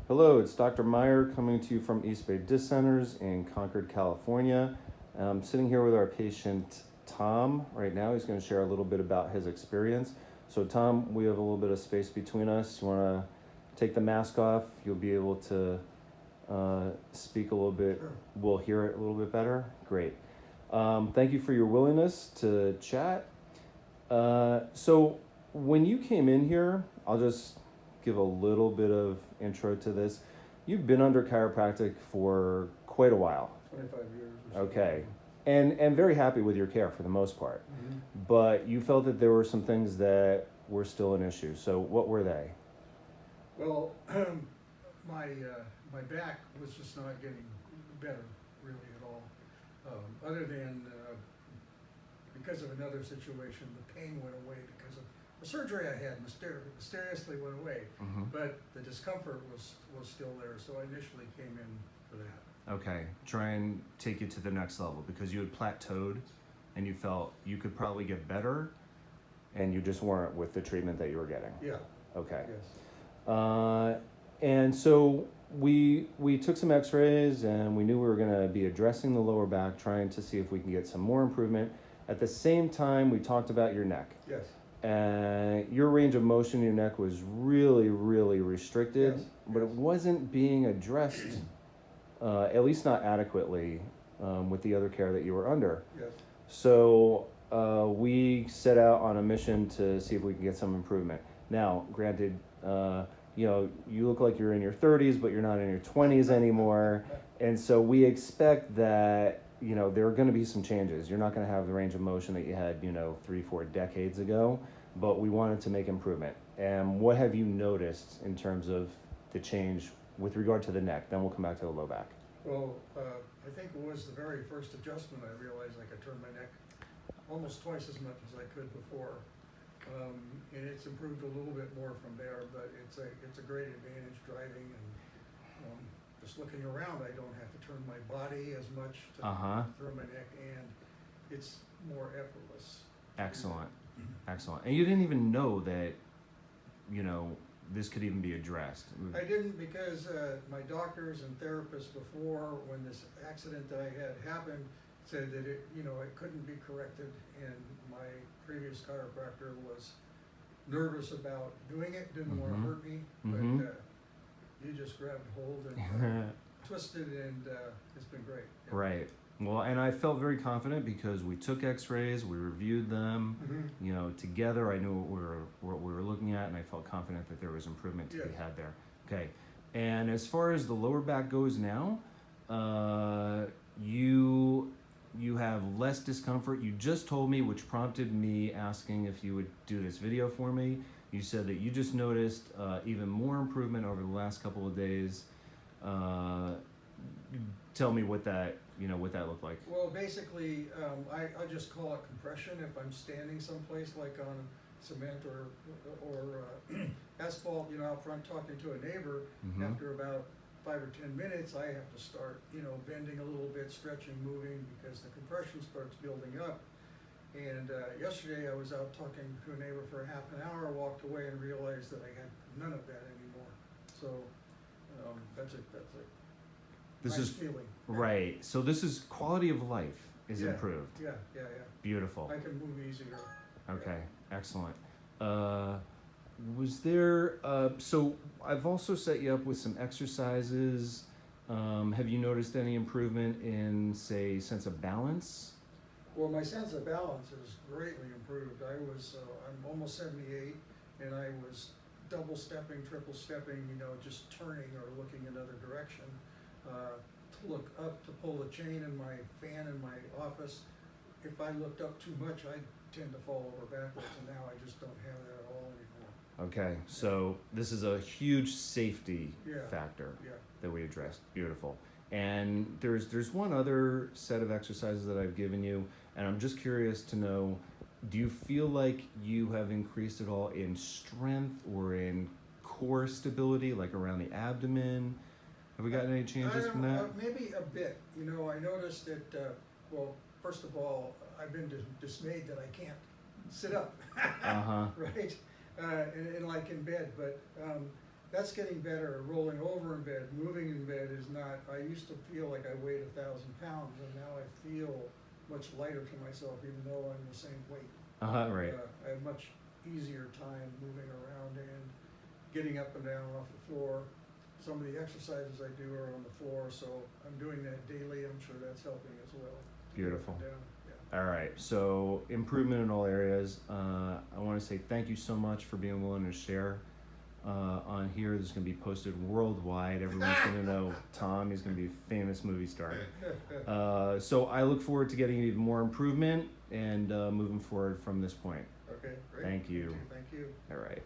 Hello, it's Dr. Meyer coming to you from East Bay Disc Centers in Concord, California. I'm sitting here with our patient Tom right now. He's going to share a little bit about his experience. So Tom, we have a little bit of space between us. You want to take the mask off? You'll be able to speak a little bit. Sure. We'll hear it a little bit better. Great. Thank you for your willingness to chat. So when you came in here, I'll just give a little bit of intro to this. You've been under chiropractic for quite a while. 25 years or so. Okay. And very happy with your care for the most part. Mm-hmm. But you felt that there were some things that were still an issue. So what were they? Well, my back was just not getting better really at all. Other than because of another situation, the pain went away because of the surgery I had mysteriously went away. Mm-hmm. But the discomfort was still there, so I initially came in for that. Okay. Try and take you to the next level because you had plateaued and you felt you could probably get better and you just weren't with the treatment that you were getting. Yeah. Okay. Yes. And so we took some x-rays and we knew we were going to be addressing the lower back, trying to see if we can get some more improvement. At the same time, we talked about your neck. Yes. And your range of motion in your neck was really, really restricted, Yes. but it wasn't being addressed, at least not adequately, with the other care that you were under. Yes. So we set out on a mission to see if we can get some improvement. Now, granted, you look like you're in your 30s, but you're not in your 20s anymore. And so we expect that, there are going to be some changes. You're not going to have the range of motion that you had, 3-4 decades ago, but we wanted to make improvement. And what have you noticed in terms of the change with regard to the neck? Then we'll come back to the low back. Well, I think it was the very first adjustment I realized I could turn my neck almost twice as much as I could before. And it's improved a little bit more from there, but it's a great advantage driving and just looking around. I don't have to turn my body as much to throw my neck, and it's more effortless. Excellent. Excellent. And you didn't even know that, this could even be addressed. I didn't because my doctors and therapists before, when this accident that I had happened, said that it couldn't be corrected, and my previous chiropractor was nervous about doing it, didn't want to hurt me, but you just grabbed hold and twisted, and it's been great. Yeah. Right. Well, and I felt very confident because we took x-rays, we reviewed them, together. I knew what we were looking at, and I felt confident that there was improvement to be had there. Okay. And as far as the lower back goes now, you have less discomfort. You just told me, which prompted me asking if you would do this video for me. You said that you just noticed even more improvement over the last couple of days. Tell me what that looked like. Well, basically, I just call it compression. If I'm standing someplace like on cement or asphalt, out front talking to a neighbor, after about 5 or 10 minutes, I have to start, bending a little bit, stretching, moving, because the compression starts building up. And yesterday I was out talking to a neighbor for half an hour, walked away and realized that I had none of that anymore. So that's a nice feeling. Right. So this is quality of life is improved. Yeah. Beautiful. I can move easier. Okay. Excellent. Was there, so I've also set you up with some exercises. Have you noticed any improvement in, say, sense of balance? Well, my sense of balance is greatly improved. I'm almost 78, and I was double stepping, triple stepping, just turning or looking another direction. To look up to pull the chain in my fan in my office. If I looked up too much, I tend to fall over backwards, and now I just don't have that at all anymore. Okay, so this is a huge safety factor Yeah. that we addressed. Beautiful. And there's one other set of exercises that I've given you, and I'm just curious to know, do you feel like you have increased at all in strength or in core stability, like around the abdomen? Have we gotten any changes from that? Maybe a bit. I noticed that, well, first of all, I've been dismayed that I can't sit up, right? And like in bed, but that's getting better. Rolling over in bed, moving in bed is not, I used to feel like I weighed 1,000 pounds, and now I feel much lighter to myself, even though I'm the same weight. Right. I have much easier time moving around and getting up and down off the floor. Some of the exercises I do are on the floor, so I'm doing that daily. I'm sure that's helping as well. Beautiful. Get up and down. Yeah. All right, so improvement in all areas. I want to say thank you so much for being willing to share on here. This is going to be posted worldwide. Everyone's going to know Tom. He's going to be a famous movie star. So I look forward to getting even more improvement and moving forward from this point. Okay, great. Thank you. Thank you. All right.